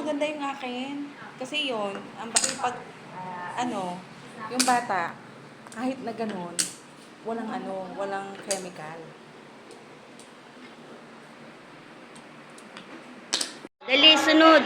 maganda yung akin. Kasi yun, ang pag, ano, yung bata, kahit na ganun, walang chemical. Dali, sunod.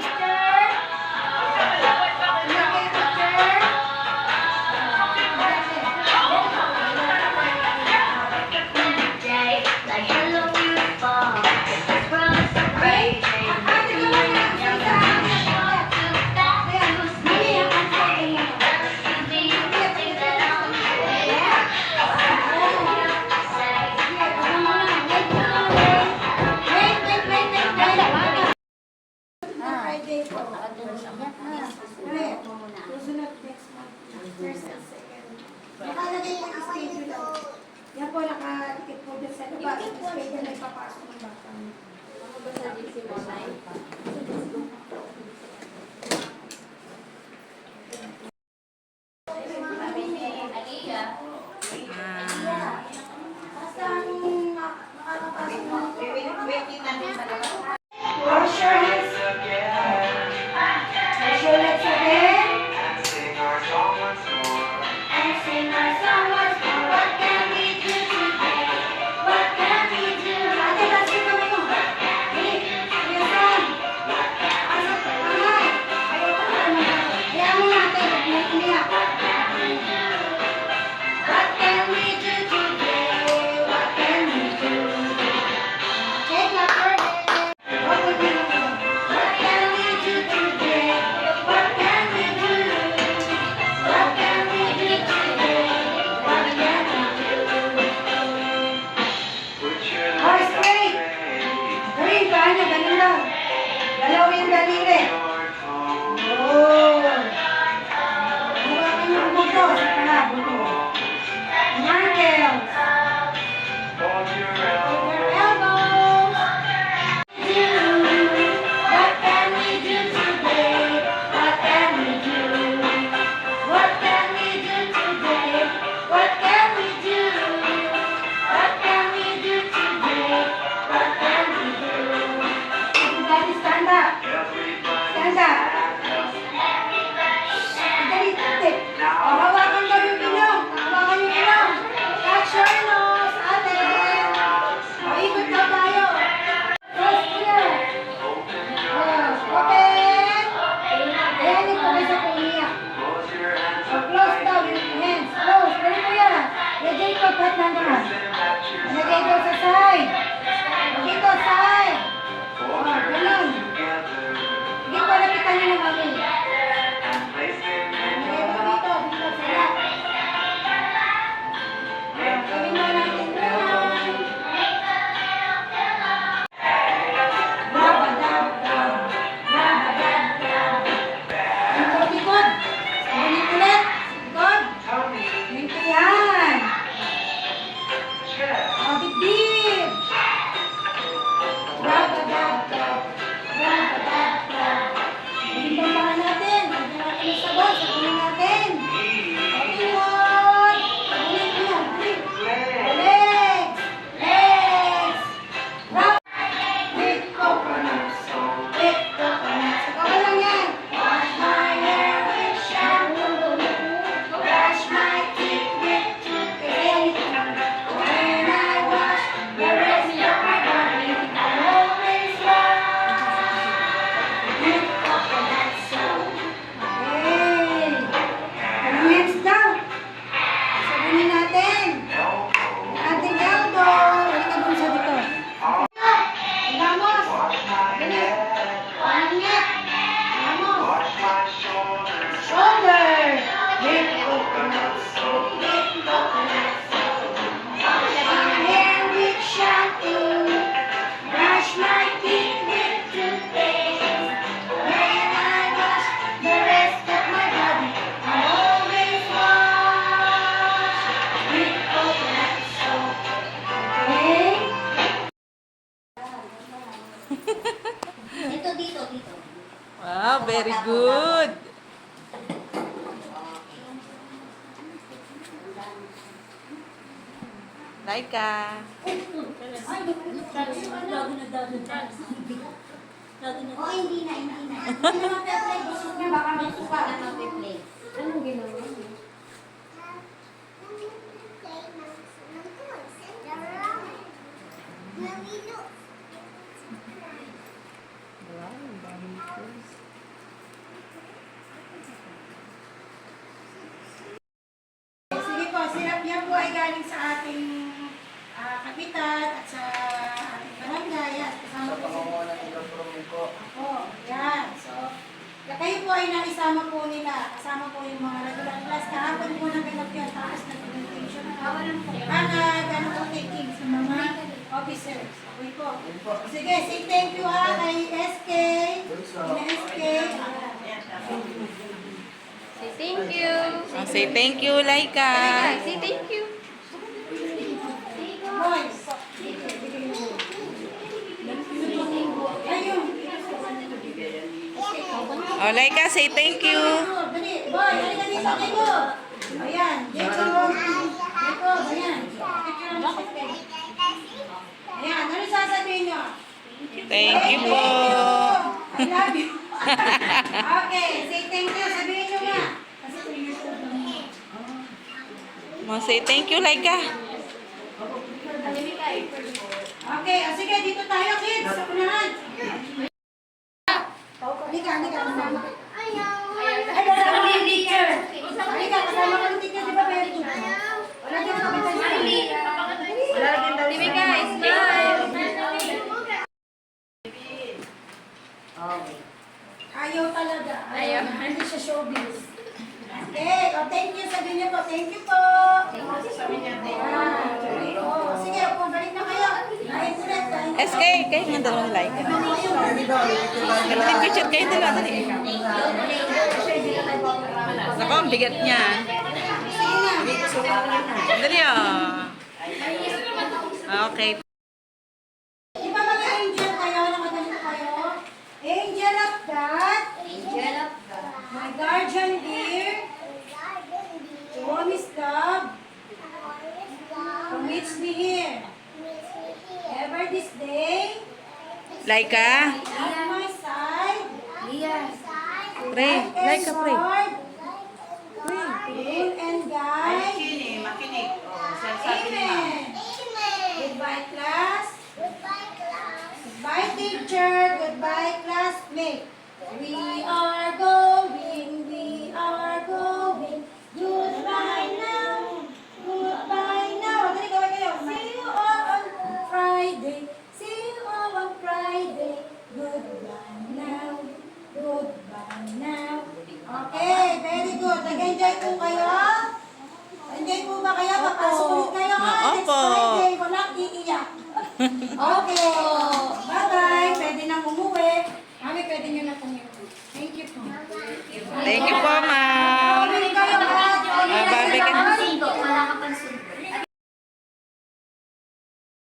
Nakalagay yung schedule. Yan po, nakatikip po dyan sa labas. Yung schedule na ipapasok ng bata. Ako ba sa GC Monay? Basta ang makakapasok mo. Wash your hands. Wash your legs again. And sing our song once more. What can we do today? What can we do? Ate, kasi kami mo. Hey, your son. Asok, kamay. Ayaw ko na naman. Kaya mo natin, umiyak. What can we do today? What can we do? Okay, clap for it. What can we do? What can we do today? What can we do? What can we do today? What can we do? Oh, straight. Galing, kanya, ganun lang. Galawin yung daliri. Oh. Hawakan yung buto. Sa pala, buto. Markels. Your elbows. What can we do today? What can we do? What can we do today? What can we do? What can we do today? What can we do? Everybody stand up. Stand up. Dali, ate. O, hawakan daw yung ilong. Hawakan yung ilong. Touch your nose, ate. O, ikot daw tayo. Close here. Open. Ayan, ito kayo sa kumiyak. O, close daw yung hands. Close. Ganun ko yan. Lagay ko, pat naman. Lagay ko sa side. Dito, side. O, ganun. Hindi ko lapitan nyo ng mami. Lagay ko dito. Dito sa lap. Gawin mo natin yan. Rab-a-dab-dab. Rab-a-dab-dab. Dito, likod. Ulit ulit. Likod. Dito yan. O, dibdib. Rab-a-dab-dab. Rab-a-dab-dab. Dito pa natin. Dito natin yung sabon. Sabunin natin. O, likod. Ulit ko yan. Ulit. Legs. Legs. Rab. With coconut. With coconut. Ikaw ka lang yan. Wash my hair with shampoo. Brush my teeth with toothpaste. When I wash the rest of my body, I always wash with coconut soap. Hey! Ang hands down. Sabunin natin. Ating elbow. Halika dun sa dito. Vamos. Bilis. Pangit. Vamos. Shoulder. With coconut soap. With coconut soap. Wash my hair with shampoo. Brush my teeth with toothpaste. When I wash the rest of my body, I always wash with coconut soap. Okay? Ito dito. Wow, very good. Laika. Ay, O, hindi na, hindi na. Hindi naman pe-play. Gusto niya, baka may suka. Anong ginawa? Sige po, sirap niya po ay galing sa ating kapitan at sa ating barangay. At kasama po si Ako, yan. So, kayo po ay nakisama po nila. Kasama po yung mga regular class. Kahapon po na ganap yan. Tapos na presentation. Gano'n po taking sa mga officers. Okay po. Sige, say thank you ha kay SK. Kina SK. Say thank you. Say thank you, Laika. Say thank you. Boys. Ayun. Oh, Laika, say thank you. Dali, boy, halika dito, Jacob. Ayan, Jacob. Jacob, ayan. Ayan, ano sasabihin nyo? Thank you po. I love you. Okay, say thank you. Sabihin nyo nga. Kasi 3 years old lang. Say thank you, Laika. Okay, sige, dito tayo, kids. Sa unahan. Halika, halika, kasama. Ay, kasama ka ng teacher. Halika, kasama ka ng teacher, di ba, very good? Wala din ka ba tayo? Wala din daw. Baby guys, smile. Ayaw talaga. Ayaw. Hindi siya showbiz. Okay, thank you. Sabihin niyo po, thank you po. Sige, po, balik na kayo. Kain ulit, kain ulit. SK, kayo nga dalawang Laika. Ganun picture kayo dalawa. Dali. Naku, ang bigat niya. Dali Okay. Di ba mga angel kayo? Nakaganito kayo? Angel of God. My guardian dear. Promise love. Who meets me here. Ever this day. Laika. At my side. Pray. Laika, pray. Sword. Rule and guide. Amen. Goodbye, class. Goodbye, teacher. Goodbye, classmate. We are going. Goodbye now. Goodbye now. Dali, gawin kayo. See you all on Friday. See you all on Friday. Goodbye now. Goodbye now. Okay, very good. Nag-enjoy po kayo? Enjoy po ba kayo? Papasok ulit kayo ha? Next Opo. Friday. Walang iiyak. Okay. Bye-bye. Pwede na umuwi. Mami, pwede nyo na umuwi. Thank you po. Thank you po, Ma.